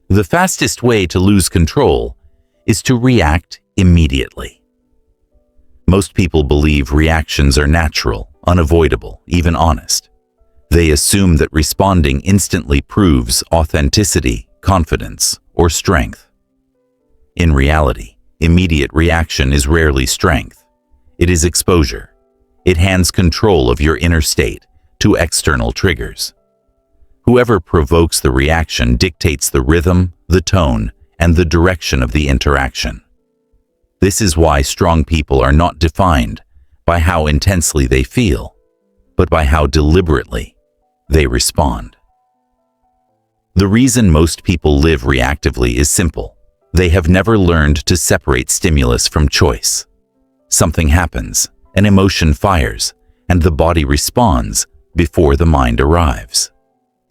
The fastest way to lose control is to react immediately. Most people believe reactions are natural, unavoidable, even honest. They assume that responding instantly proves authenticity, confidence, or strength. In reality, immediate reaction is rarely strength. It is exposure. It hands control of your inner state to external triggers. Whoever provokes the reaction dictates the rhythm, the tone, and the direction of the interaction. This is why strong people are not defined by how intensely they feel, but by how deliberately they respond. The reason most people live reactively is simple. They have never learned to separate stimulus from choice. Something happens, an emotion fires, and the body responds before the mind arrives.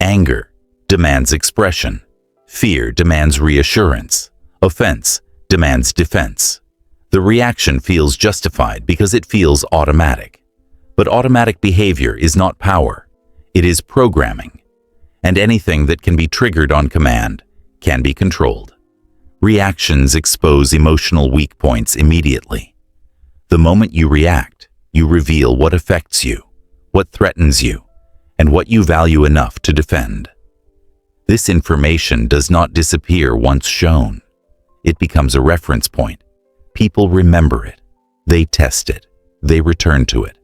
Anger demands expression. Fear demands reassurance. Offense demands defense. The reaction feels justified because it feels automatic. But automatic behavior is not power. It is programming. And anything that can be triggered on command can be controlled. Reactions expose emotional weak points immediately. The moment you react, you reveal what affects you, what threatens you, and what you value enough to defend. This information does not disappear once shown. It becomes a reference point. People remember it. They test it. They return to it.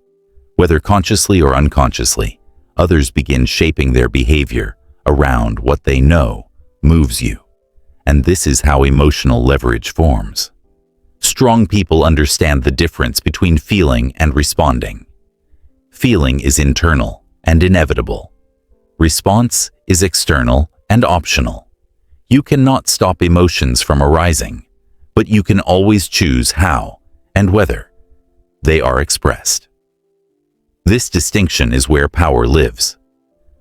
Whether consciously or unconsciously, others begin shaping their behavior around what they know moves you. And this is how emotional leverage forms. Strong people understand the difference between feeling and responding. Feeling is internal and inevitable. Response is external and optional. You cannot stop emotions from arising, but you can always choose how and whether they are expressed. This distinction is where power lives.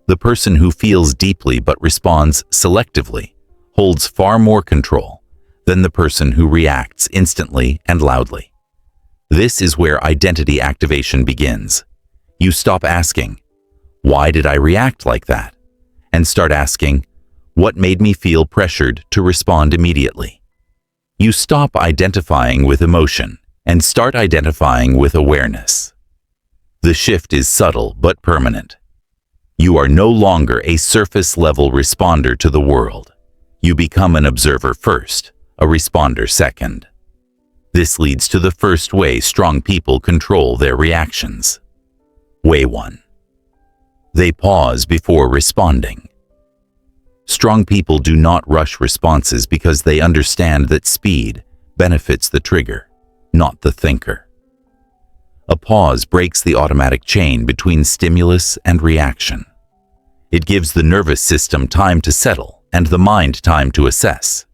The person who feels deeply but responds selectively holds far more control than the person who reacts instantly and loudly. This is where identity activation begins. You stop asking, "Why did I react like that?" and start asking, "What made me feel pressured to respond immediately?" You stop identifying with emotion and start identifying with awareness. The shift is subtle but permanent. You are no longer a surface-level responder to the world. You become an observer first, a responder second. This leads to the first way strong people control their reactions. Way 1. They pause before responding. Strong people do not rush responses because they understand that speed benefits the trigger, not the thinker. A pause breaks the automatic chain between stimulus and reaction. It gives the nervous system time to settle and the mind time to assess.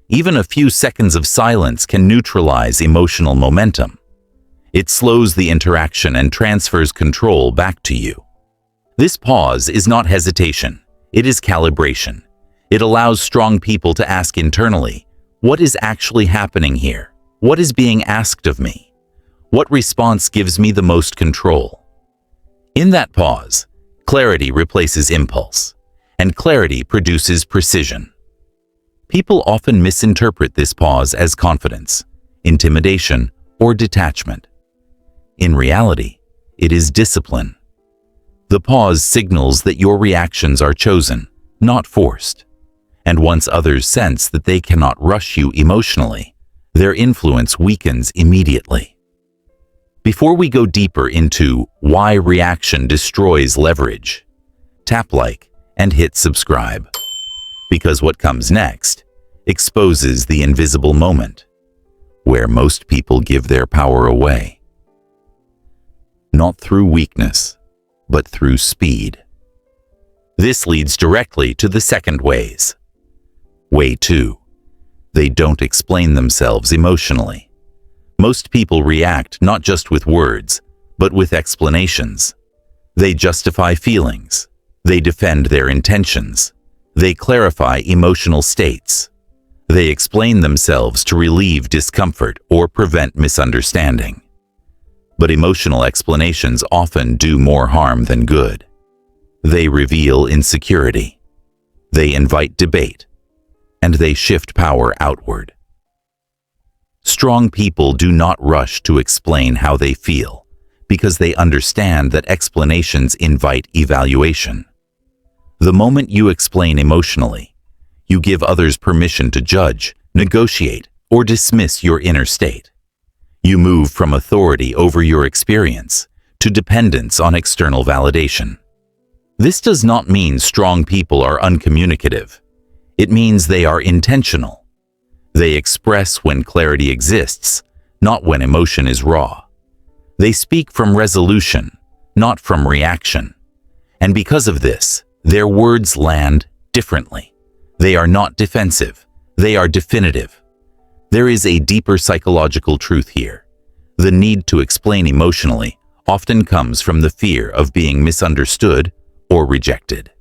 Even a few seconds of silence can neutralize emotional momentum. It slows the interaction and transfers control back to you. This pause is not hesitation, it is calibration. It allows strong people to ask internally, what is actually happening here? What is being asked of me? What response gives me the most control? In that pause, clarity replaces impulse, and clarity produces precision. People often misinterpret this pause as confidence, intimidation, or detachment. In reality, it is discipline. The pause signals that your reactions are chosen, not forced. And once others sense that they cannot rush you emotionally, their influence weakens immediately. Before we go deeper into why reaction destroys leverage, tap like and hit subscribe. Because what comes next exposes the invisible moment where most people give their power away. Not through weakness, but through speed. This leads directly to the second ways. Way 2. They don't explain themselves emotionally. Most people react not just with words, but with explanations. They justify feelings. They defend their intentions. They clarify emotional states. They explain themselves to relieve discomfort or prevent misunderstanding. But emotional explanations often do more harm than good. They reveal insecurity. They invite debate. and they shift power outward. Strong people do not rush to explain how they feel, because they understand that explanations invite evaluation. The moment you explain emotionally, you give others permission to judge, negotiate, or dismiss your inner state. You move from authority over your experience to dependence on external validation. This does not mean strong people are uncommunicative. It means they are intentional. They express when clarity exists, not when emotion is raw. They speak from resolution, not from reaction. And because of this, their words land differently. They are not defensive. They are definitive. There is a deeper psychological truth here. The need to explain emotionally often comes from the fear of being misunderstood or rejected.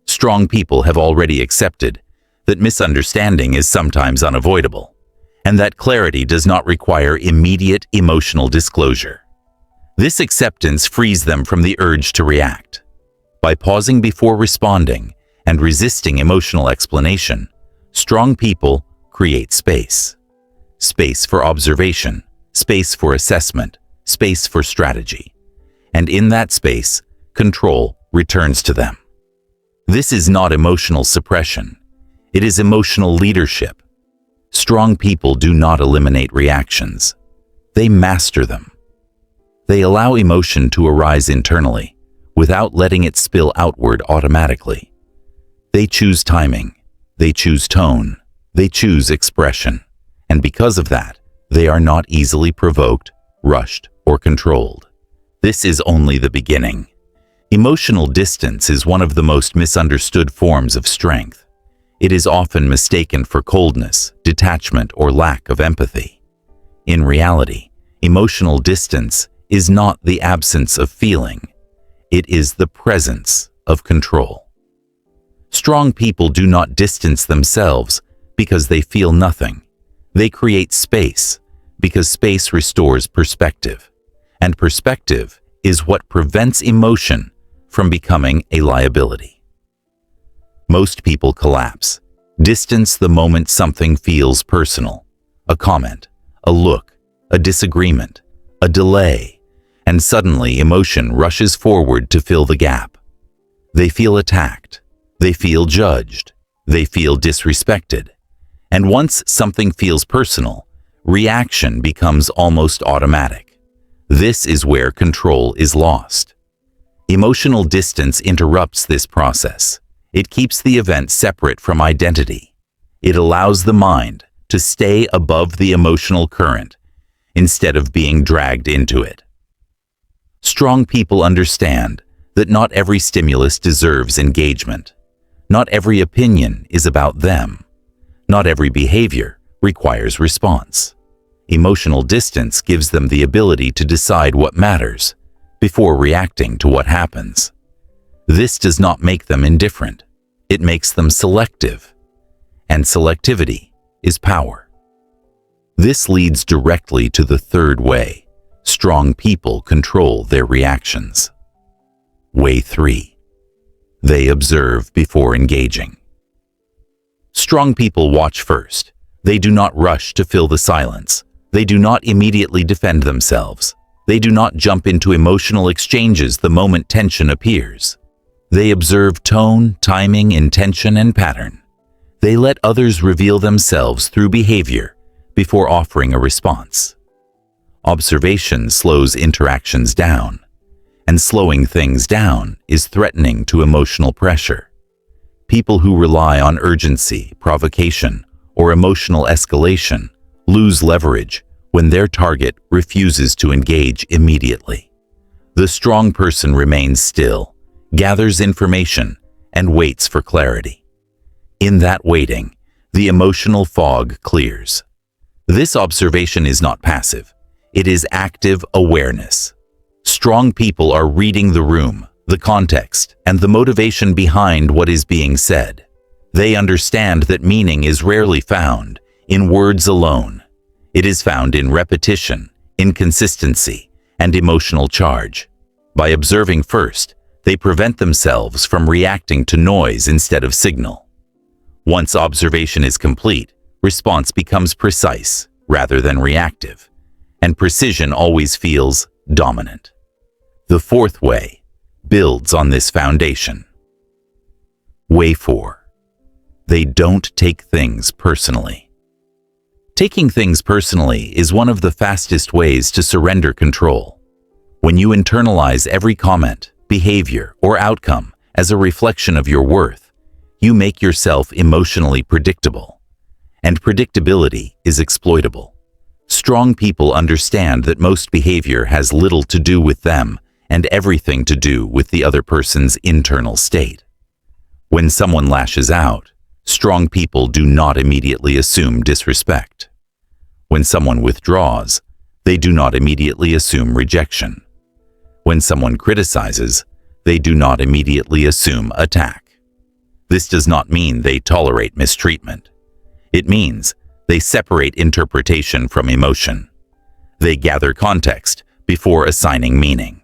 Strong people have already accepted that misunderstanding is sometimes unavoidable, and that clarity does not require immediate emotional disclosure. This acceptance frees them from the urge to react. By pausing before responding and resisting emotional explanation, strong people create space. Space for observation, space for assessment, space for strategy. And in that space, control returns to them. This is not emotional suppression. It is emotional leadership. Strong people do not eliminate reactions. They master them. They allow emotion to arise internally, without letting it spill outward automatically. They choose timing. They choose tone. They choose expression. And because of that, they are not easily provoked, rushed, or controlled. This is only the beginning. Emotional distance is one of the most misunderstood forms of strength. It is often mistaken for coldness, detachment, or lack of empathy. In reality, emotional distance is not the absence of feeling. It is the presence of control. Strong people do not distance themselves because they feel nothing. They create space because space restores perspective. And perspective is what prevents emotion from becoming a liability. Most people collapse, distance the moment something feels personal. A comment, a look, a disagreement, a delay, and suddenly emotion rushes forward to fill the gap. They feel attacked. They feel judged. They feel disrespected. And once something feels personal, reaction becomes almost automatic. This is where control is lost. Emotional distance interrupts this process. It keeps the event separate from identity. It allows the mind to stay above the emotional current instead of being dragged into it. Strong people understand that not every stimulus deserves engagement. Not every opinion is about them. Not every behavior requires response. Emotional distance gives them the ability to decide what matters before reacting to what happens. This does not make them indifferent. It makes them selective. And selectivity is power. This leads directly to the third way. Strong people control their reactions. Way 3. They observe before engaging. Strong people watch first. They do not rush to fill the silence. They do not immediately defend themselves. They do not jump into emotional exchanges the moment tension appears. They observe tone, timing, intention, and pattern. They let others reveal themselves through behavior before offering a response. Observation slows interactions down, and slowing things down is threatening to emotional pressure. People who rely on urgency, provocation, or emotional escalation lose leverage when their target refuses to engage immediately. The strong person remains still, gathers information, and waits for clarity. In that waiting, the emotional fog clears. This observation is not passive. It is active awareness. Strong people are reading the room, the context, and the motivation behind what is being said. They understand that meaning is rarely found in words alone. It is found in repetition, inconsistency, and emotional charge. By observing first, they prevent themselves from reacting to noise instead of signal. Once observation is complete, response becomes precise rather than reactive, and precision always feels dominant. The fourth way builds on this foundation. Way 4. They don't take things personally. Taking things personally is one of the fastest ways to surrender control. When you internalize every comment, behavior, or outcome as a reflection of your worth, you make yourself emotionally predictable. And predictability is exploitable. Strong people understand that most behavior has little to do with them and everything to do with the other person's internal state. When someone lashes out, strong people do not immediately assume disrespect. When someone withdraws, they do not immediately assume rejection. When someone criticizes, they do not immediately assume attack. This does not mean they tolerate mistreatment. It means they separate interpretation from emotion. They gather context before assigning meaning.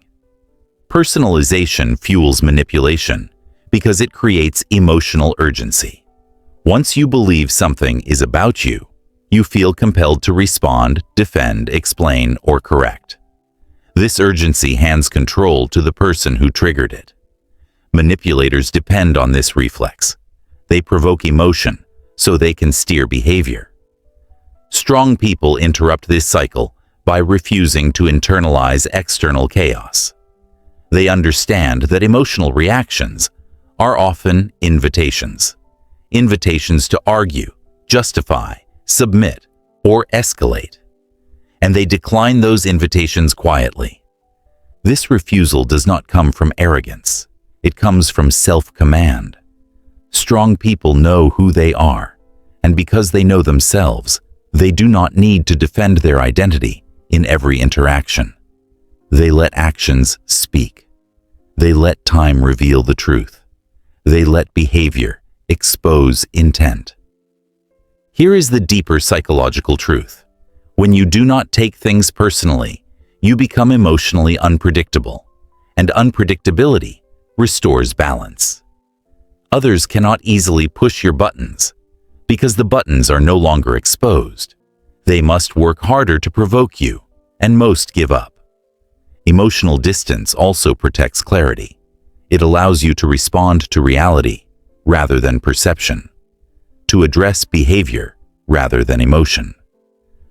Personalization fuels manipulation because it creates emotional urgency. Once you believe something is about you, you feel compelled to respond, defend, explain, or correct. This urgency hands control to the person who triggered it. Manipulators depend on this reflex. They provoke emotion so they can steer behavior. Strong people interrupt this cycle by refusing to internalize external chaos. They understand that emotional reactions are often invitations. Invitations to argue, justify, submit, or escalate. And they decline those invitations quietly. This refusal does not come from arrogance. It comes from self-command. Strong people know who they are, and because they know themselves, they do not need to defend their identity in every interaction. They let actions speak. They let time reveal the truth. They let behavior expose intent. Here is the deeper psychological truth. When you do not take things personally, you become emotionally unpredictable, and unpredictability restores balance. Others cannot easily push your buttons because the buttons are no longer exposed. They must work harder to provoke you, and most give up. Emotional distance also protects clarity. It allows you to respond to reality rather than perception, to address behavior rather than emotion,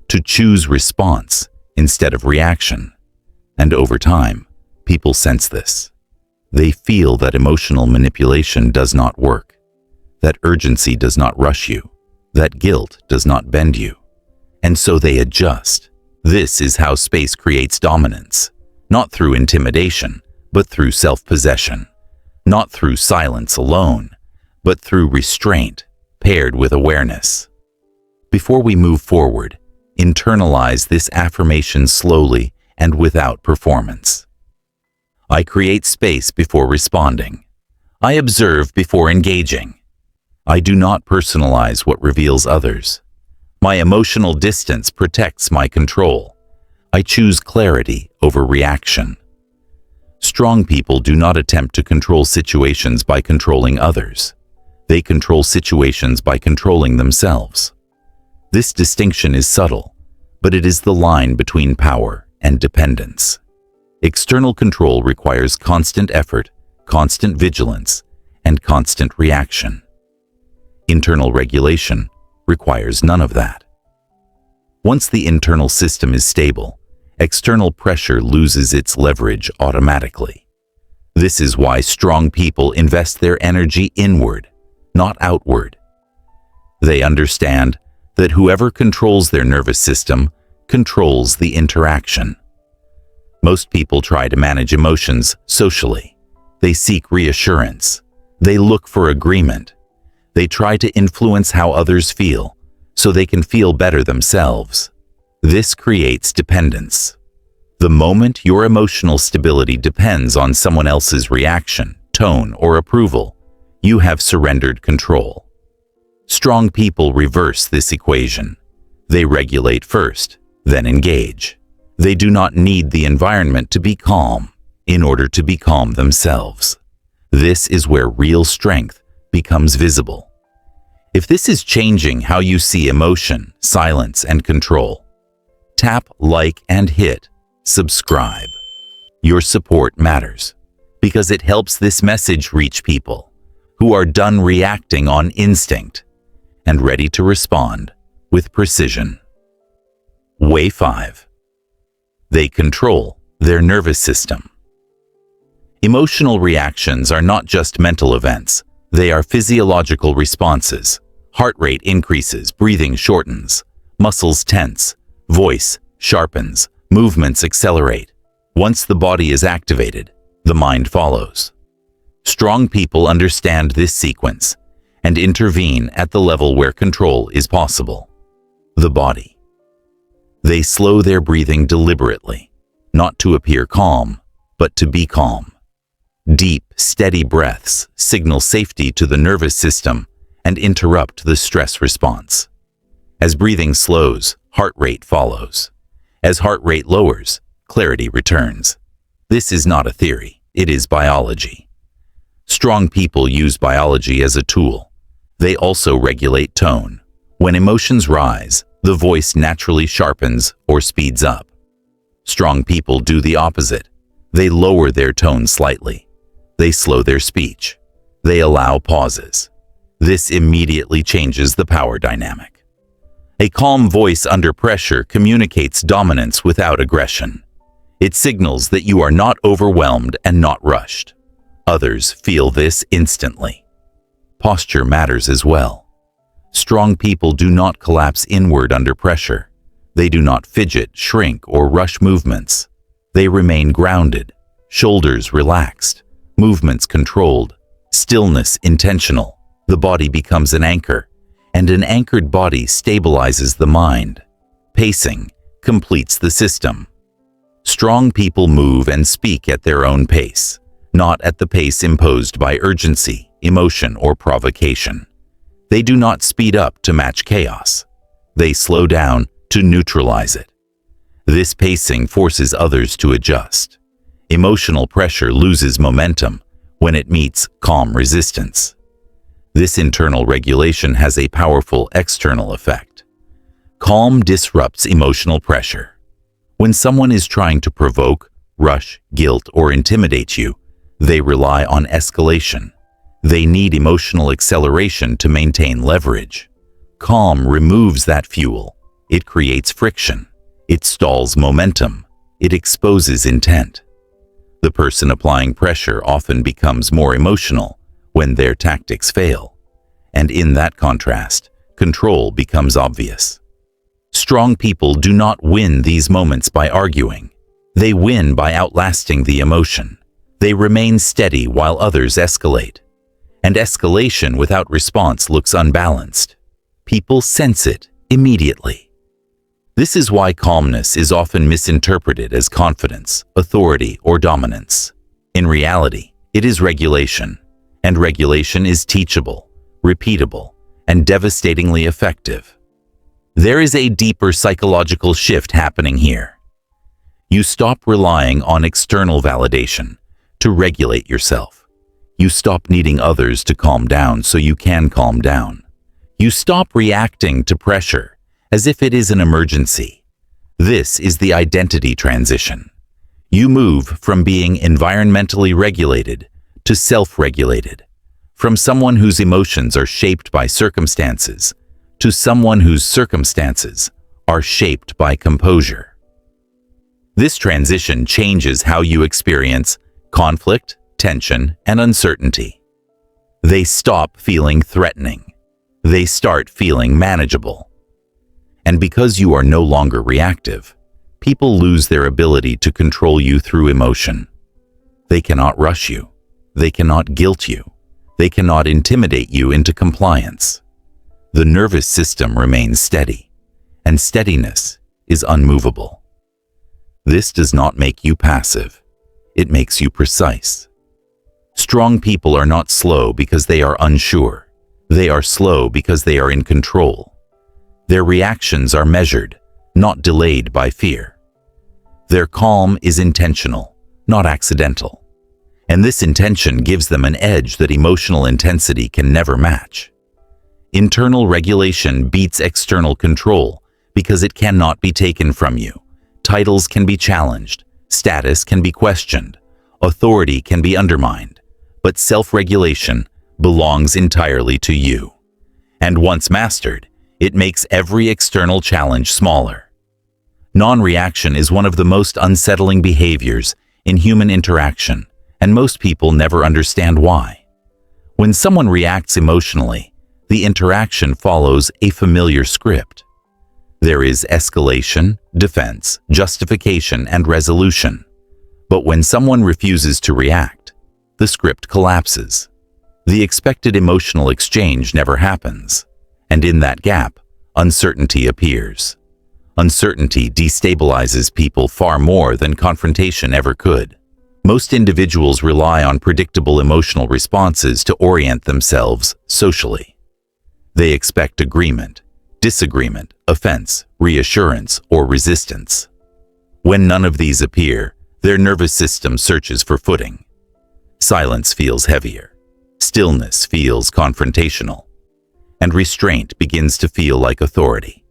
to choose response instead of reaction. And over time, people sense this. They feel that emotional manipulation does not work, that urgency does not rush you, that guilt does not bend you. And so they adjust. This is how space creates dominance, not through intimidation, but through self-possession, not through silence alone, but through restraint paired with awareness. Before we move forward, internalize this affirmation slowly and without performance. I create space before responding. I observe before engaging. I do not personalize what reveals others. My emotional distance protects my control. I choose clarity over reaction. Strong people do not attempt to control situations by controlling others. They control situations by controlling themselves. This distinction is subtle, but it is the line between power and dependence. External control requires constant effort, constant vigilance, and constant reaction. Internal regulation requires none of that. Once the internal system is stable, external pressure loses its leverage automatically. This is why strong people invest their energy inward, not outward. They understand that whoever controls their nervous system controls the interaction. Most people try to manage emotions socially. They seek reassurance. They look for agreement. They try to influence how others feel so they can feel better themselves. This creates dependence. The moment your emotional stability depends on someone else's reaction, tone, or approval, you have surrendered control. Strong people reverse this equation. They regulate first, then engage. They do not need the environment to be calm in order to be calm themselves. This is where real strength becomes visible. If this is changing how you see emotion, silence, and control, tap like and hit subscribe. Your support matters because it helps this message reach people who are done reacting on instinct and ready to respond with precision. Way 5. They control their nervous system. Emotional reactions are not just mental events, they are physiological responses. Heart rate increases, breathing shortens, muscles tense, voice sharpens, movements accelerate. Once the body is activated, the mind follows. Strong people understand this sequence and intervene at the level where control is possible. The body. They slow their breathing deliberately, not to appear calm, but to be calm. Deep, steady breaths signal safety to the nervous system and interrupt the stress response. As breathing slows, heart rate follows. As heart rate lowers, clarity returns. This is not a theory, it is biology. Strong people use biology as a tool. They also regulate tone. When emotions rise, the voice naturally sharpens or speeds up. Strong people do the opposite. They lower their tone slightly. They slow their speech. They allow pauses. This immediately changes the power dynamic. A calm voice under pressure communicates dominance without aggression. It signals that you are not overwhelmed and not rushed. Others feel this instantly. Posture matters as well. Strong people do not collapse inward under pressure. They do not fidget, shrink, or rush movements. They remain grounded, shoulders relaxed, movements controlled, stillness intentional. The body becomes an anchor, and an anchored body stabilizes the mind. Pacing completes the system. Strong people move and speak at their own pace, not at the pace imposed by urgency, emotion, or provocation. They do not speed up to match chaos. They slow down to neutralize it. This pacing forces others to adjust. Emotional pressure loses momentum when it meets calm resistance. This internal regulation has a powerful external effect. Calm disrupts emotional pressure. When someone is trying to provoke, rush, guilt, or intimidate you, they rely on escalation. They need emotional acceleration to maintain leverage. Calm removes that fuel. It creates friction. It stalls momentum. It exposes intent. The person applying pressure often becomes more emotional when their tactics fail. And in that contrast, control becomes obvious. Strong people do not win these moments by arguing. They win by outlasting the emotion. They remain steady while others escalate. And escalation without response looks unbalanced. People sense it immediately. This is why calmness is often misinterpreted as confidence, authority, or dominance. In reality, it is regulation, and regulation is teachable, repeatable, and devastatingly effective. There is a deeper psychological shift happening here. You stop relying on external validation to regulate yourself. You stop needing others to calm down so you can calm down. You stop reacting to pressure as if it is an emergency. This is the identity transition. You move from being environmentally regulated to self-regulated, from someone whose emotions are shaped by circumstances to someone whose circumstances are shaped by composure. This transition changes how you experience conflict, tension, and uncertainty. They stop feeling threatening. They start feeling manageable. And because you are no longer reactive, people lose their ability to control you through emotion. They cannot rush you. They cannot guilt you. They cannot intimidate you into compliance. The nervous system remains steady, and steadiness is unmovable. This does not make you passive. It makes you precise. Strong people are not slow because they are unsure. They are slow because they are in control. Their reactions are measured, not delayed by fear. Their calm is intentional, not accidental. And this intention gives them an edge that emotional intensity can never match. Internal regulation beats external control because it cannot be taken from you. Titles can be challenged, status can be questioned, authority can be undermined, but self-regulation belongs entirely to you. And once mastered, it makes every external challenge smaller. Non-reaction is one of the most unsettling behaviors in human interaction, and most people never understand why. When someone reacts emotionally, the interaction follows a familiar script. There is escalation, defense, justification, and resolution. But when someone refuses to react, the script collapses. The expected emotional exchange never happens, and in that gap, uncertainty appears. Uncertainty destabilizes people far more than confrontation ever could. Most individuals rely on predictable emotional responses to orient themselves socially. They expect agreement, disagreement, offense, reassurance, or resistance. When none of these appear, their nervous system searches for footing. Silence feels heavier. Stillness feels confrontational. And restraint begins to feel like authority.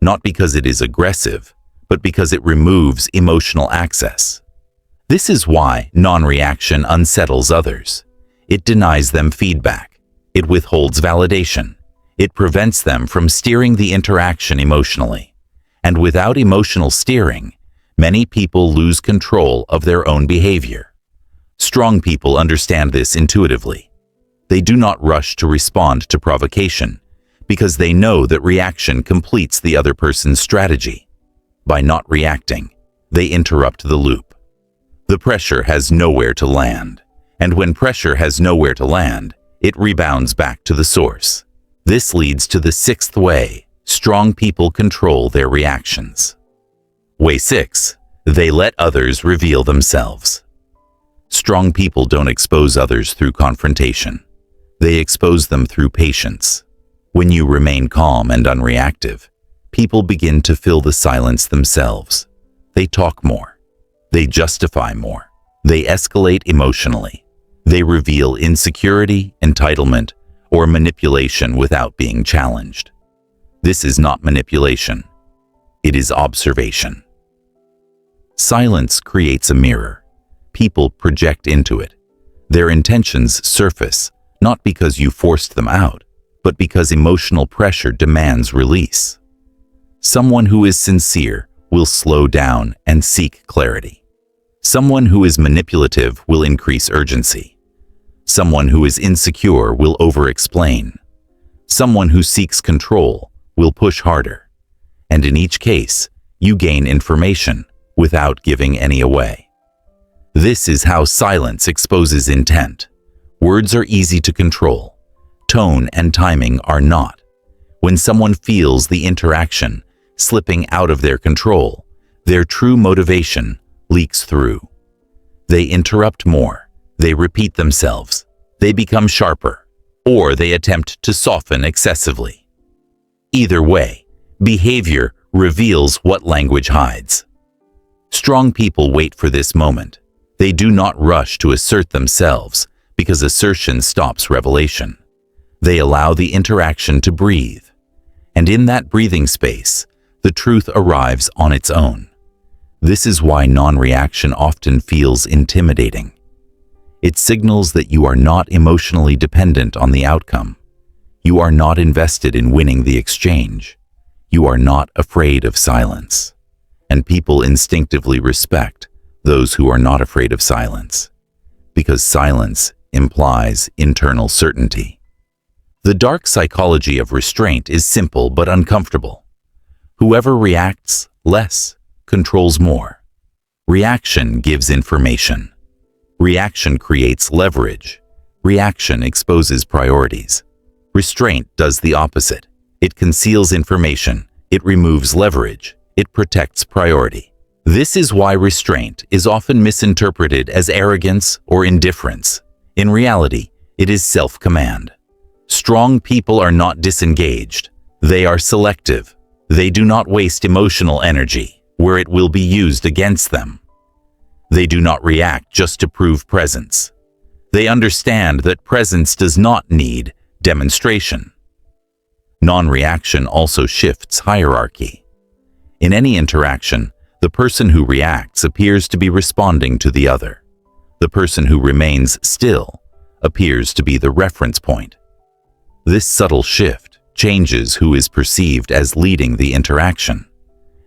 Not because it is aggressive, but because it removes emotional access. This is why non-reaction unsettles others. It denies them feedback. It withholds validation. It prevents them from steering the interaction emotionally. And without emotional steering, many people lose control of their own behavior. Strong people understand this intuitively. They do not rush to respond to provocation because they know that reaction completes the other person's strategy. By not reacting, they interrupt the loop. The pressure has nowhere to land, and when pressure has nowhere to land, it rebounds back to the source. This leads to the sixth way strong people control their reactions. Way 6. They let others reveal themselves. Strong people don't expose others through confrontation. They expose them through patience. When you remain calm and unreactive, people begin to fill the silence themselves. They talk more. They justify more. They escalate emotionally. They reveal insecurity, entitlement, or manipulation without being challenged. This is not manipulation. It is observation. Silence creates a mirror. People project into it. Their intentions surface, not because you forced them out, but because emotional pressure demands release. Someone who is sincere will slow down and seek clarity. Someone who is manipulative will increase urgency. Someone who is insecure will over-explain. Someone who seeks control will push harder. And in each case, you gain information without giving any away. This is how silence exposes intent. Words are easy to control. Tone and timing are not. When someone feels the interaction slipping out of their control, their true motivation leaks through. They interrupt more. They repeat themselves. They become sharper, or they attempt to soften excessively. Either way, behavior reveals what language hides. Strong people wait for this moment. They do not rush to assert themselves because assertion stops revelation. They allow the interaction to breathe. And in that breathing space, the truth arrives on its own. This is why non-reaction often feels intimidating. It signals that you are not emotionally dependent on the outcome. You are not invested in winning the exchange. You are not afraid of silence. And people instinctively respect those who are not afraid of silence, because silence implies internal certainty. The dark psychology of restraint is simple but uncomfortable. Whoever reacts less controls more. Reaction gives information. Reaction creates leverage. Reaction exposes priorities. Restraint does the opposite. It conceals information. It removes leverage. It protects priority. This is why restraint is often misinterpreted as arrogance or indifference. In reality, it is self-command. Strong people are not disengaged. They are selective. They do not waste emotional energy where it will be used against them. They do not react just to prove presence. They understand that presence does not need demonstration. Non-reaction also shifts hierarchy. In any interaction, the person who reacts appears to be responding to the other. The person who remains still appears to be the reference point. This subtle shift changes who is perceived as leading the interaction.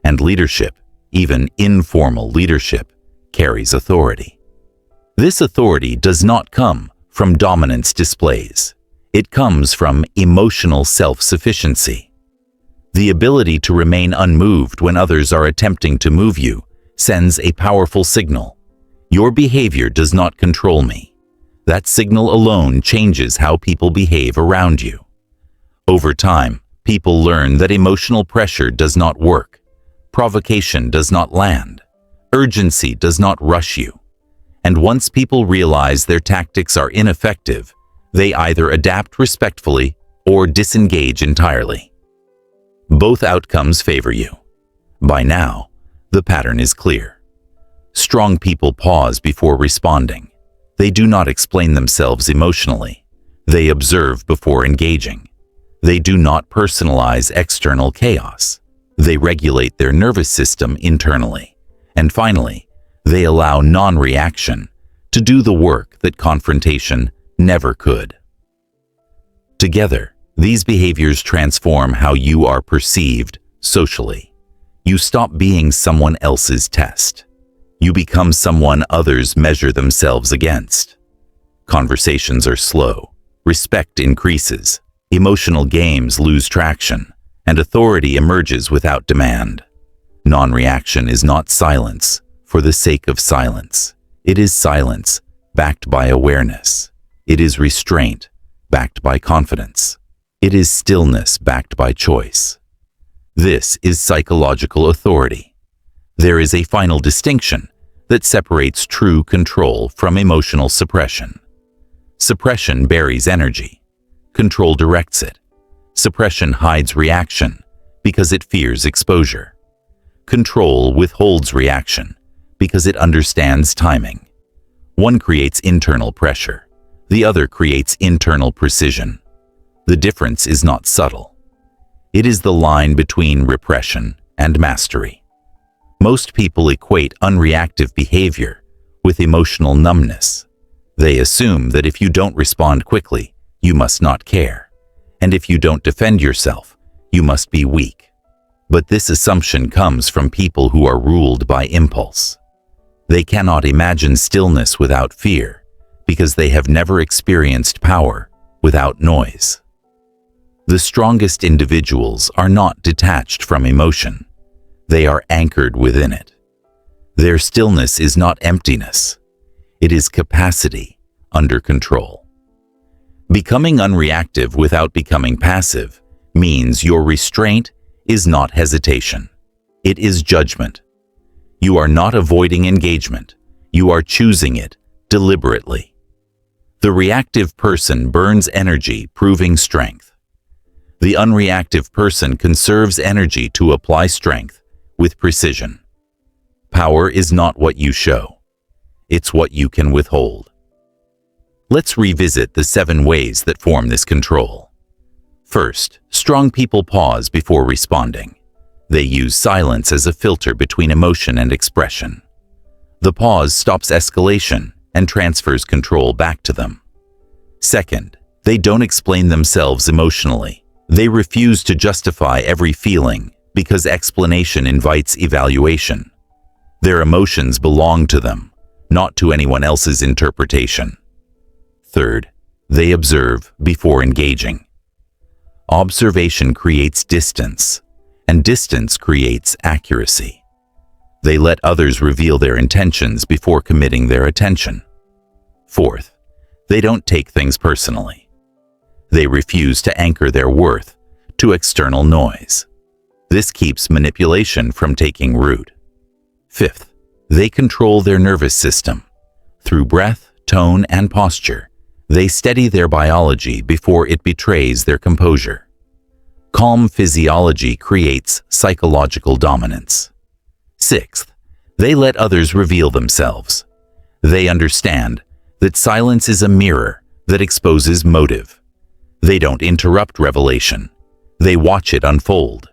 And leadership, even informal leadership, carries authority. This authority does not come from dominance displays. It comes from emotional self-sufficiency. The ability to remain unmoved when others are attempting to move you sends a powerful signal. Your behavior does not control me. That signal alone changes how people behave around you. Over time, people learn that emotional pressure does not work. Provocation does not land. Urgency does not rush you. And once people realize their tactics are ineffective, they either adapt respectfully or disengage entirely. Both outcomes favor you. By now, the pattern is clear. Strong people pause before responding. They do not explain themselves emotionally. They observe before engaging. They do not personalize external chaos. They regulate their nervous system internally. And finally, they allow non-reaction to do the work that confrontation never could. Together, these behaviors transform how you are perceived socially. You stop being someone else's test. You become someone others measure themselves against. Conversations are slow. Respect increases. Emotional games lose traction, and authority emerges without demand. Non-reaction is not silence for the sake of silence. It is silence backed by awareness. It is restraint backed by confidence. It is stillness backed by choice. This is psychological authority. There is a final distinction that separates true control from emotional suppression. Suppression buries energy. Control directs it. Suppression hides reaction because it fears exposure. Control withholds reaction because it understands timing. One creates internal pressure. The other creates internal precision. The difference is not subtle. It is the line between repression and mastery. Most people equate unreactive behavior with emotional numbness. They assume that if you don't respond quickly, you must not care. And if you don't defend yourself, you must be weak. But this assumption comes from people who are ruled by impulse. They cannot imagine stillness without fear because they have never experienced power without noise. The strongest individuals are not detached from emotion. They are anchored within it. Their stillness is not emptiness. It is capacity under control. Becoming unreactive without becoming passive means your restraint is not hesitation. It is judgment. You are not avoiding engagement. You are choosing it deliberately. The reactive person burns energy, proving strength. The unreactive person conserves energy to apply strength with precision. Power is not what you show. It's what you can withhold. Let's revisit the 7 ways that form this control. First, strong people pause before responding. They use silence as a filter between emotion and expression. The pause stops escalation and transfers control back to them. Second, they don't explain themselves emotionally. They refuse to justify every feeling because explanation invites evaluation. Their emotions belong to them, not to anyone else's interpretation. Third, they observe before engaging. Observation creates distance, and distance creates accuracy. They let others reveal their intentions before committing their attention. Fourth, they don't take things personally. They refuse to anchor their worth to external noise. This keeps manipulation from taking root. Fifth, they control their nervous system. Through breath, tone, and posture, they steady their biology before it betrays their composure. Calm physiology creates psychological dominance. Sixth, they let others reveal themselves. They understand that silence is a mirror that exposes motive. They don't interrupt revelation. They watch it unfold.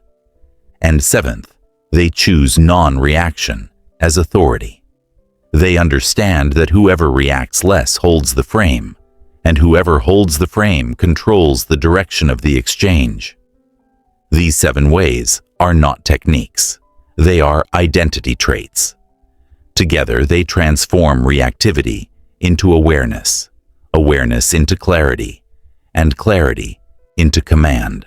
And seventh, they choose non-reaction as authority. They understand that whoever reacts less holds the frame, and whoever holds the frame controls the direction of the exchange. These 7 ways are not techniques. They are identity traits. Together, they transform reactivity into awareness, awareness into clarity, and clarity into command.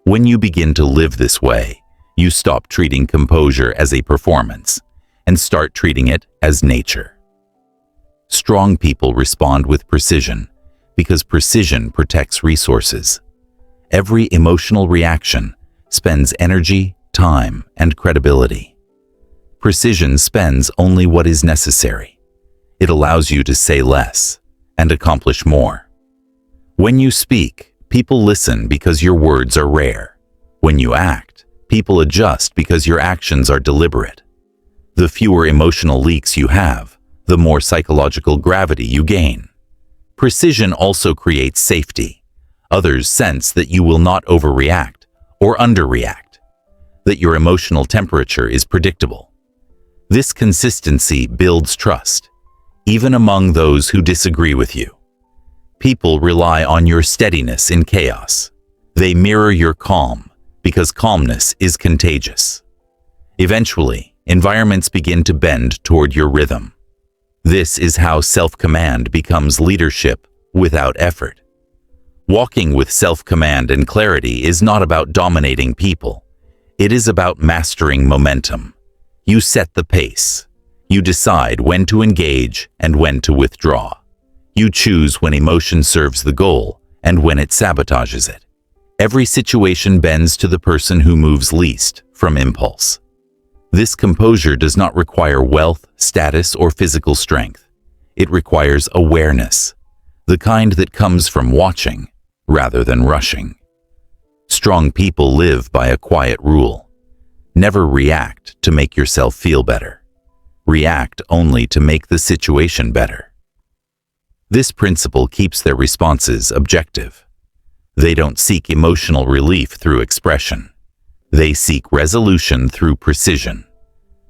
When you begin to live this way, you stop treating composure as a performance and start treating it as nature. Strong people respond with precision because precision protects resources. Every emotional reaction spends energy, time, and credibility. Precision spends only what is necessary. It allows you to say less and accomplish more. When you speak, people listen because your words are rare. When you act, people adjust because your actions are deliberate. The fewer emotional leaks you have, the more psychological gravity you gain. Precision also creates safety. Others sense that you will not overreact or underreact, that your emotional temperature is predictable. This consistency builds trust, even among those who disagree with you. People rely on your steadiness in chaos. They mirror your calm because calmness is contagious. Eventually, environments begin to bend toward your rhythm. This is how self-command becomes leadership without effort. Walking with self-command and clarity is not about dominating people. It is about mastering momentum. You set the pace. You decide when to engage and when to withdraw. You choose when emotion serves the goal and when it sabotages it. Every situation bends to the person who moves least from impulse. This composure does not require wealth, status, or physical strength. It requires awareness, the kind that comes from watching rather than rushing. Strong people live by a quiet rule. Never react to make yourself feel better. React only to make the situation better. This principle keeps their responses objective. They don't seek emotional relief through expression. They seek resolution through precision.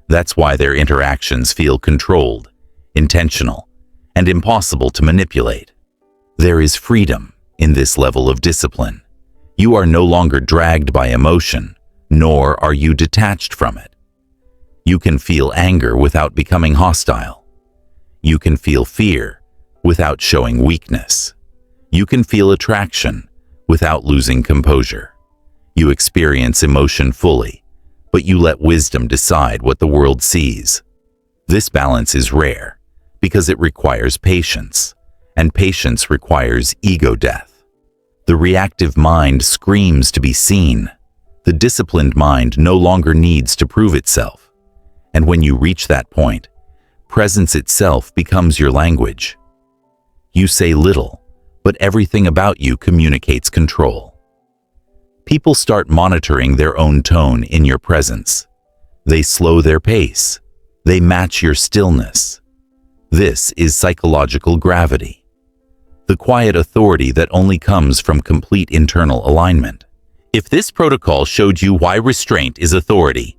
That's why their interactions feel controlled, intentional, and impossible to manipulate. There is freedom in this level of discipline. You are no longer dragged by emotion, nor are you detached from it. You can feel anger without becoming hostile. You can feel fear without showing weakness. You can feel attraction without losing composure. You experience emotion fully, but you let wisdom decide what the world sees. This balance is rare because it requires patience, and patience requires ego death. The reactive mind screams to be seen. The disciplined mind no longer needs to prove itself. And when you reach that point, presence itself becomes your language. You say little, but everything about you communicates control. People start monitoring their own tone in your presence. They slow their pace. They match your stillness. This is psychological gravity, the quiet authority that only comes from complete internal alignment. If this protocol showed you why restraint is authority,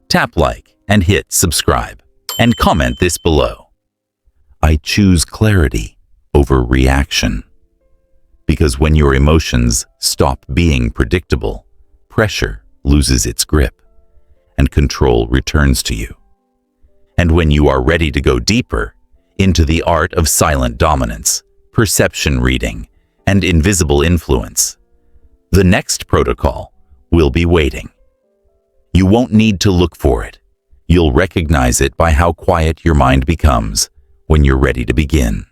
tap like and hit subscribe, and comment this below. I choose clarity over reaction. Because when your emotions stop being predictable, pressure loses its grip, and control returns to you. And when you are ready to go deeper into the art of silent dominance, perception reading, and invisible influence, the next protocol will be waiting. You won't need to look for it. You'll recognize it by how quiet your mind becomes when you're ready to begin.